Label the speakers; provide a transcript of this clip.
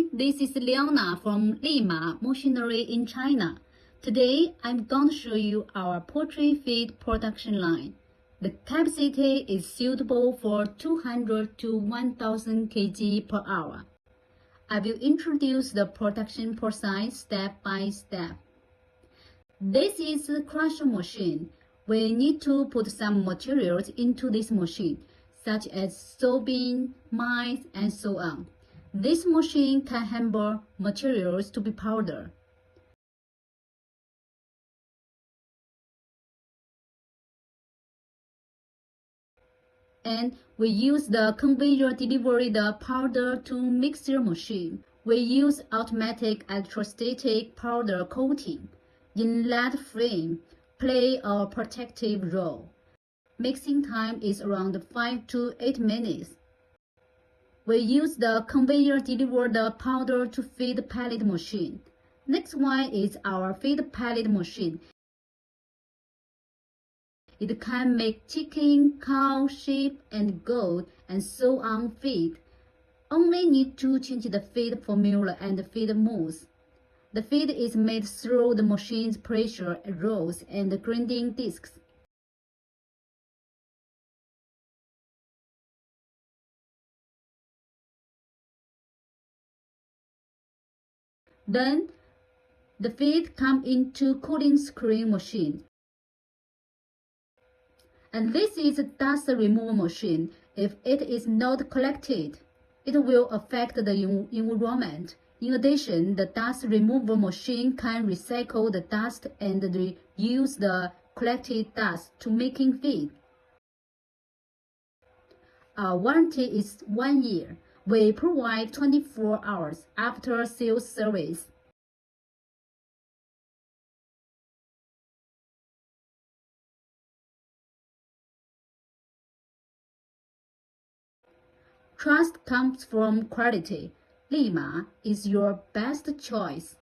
Speaker 1: Hi, this is Leona from Lima Machinery in China. Today, I'm going to show you our poultry feed production line. The capacity is suitable for 200 to 1000 kg per hour. I will introduce the production process step by step. This is a crusher machine. We need to put some materials into this machine, such as soybean, maize, and so on. This machine can handle materials to be powdered. And we use the conveyor delivery the powder to mixer machine. We use automatic electrostatic powder coating. In lead frame, play a protective role. Mixing time is around 5 to 8 minutes. We use the conveyor deliver the powder to feed pellet machine. Next one is our feed pellet machine. It can make chicken, cow, sheep, and goat, and so on feed. Only need to change the feed formula and feed mousse. The feed is made through the machine's pressure rolls and grinding discs. Then, the feed comes into cooling screen machine. And this is a dust removal machine. If it is not collected, it will affect the environment. In addition, the dust removal machine can recycle the dust and reuse the collected dust to making feed. Our warranty is 1 year. We provide 24 hours after sales service. Trust comes from quality. Lima is your best choice.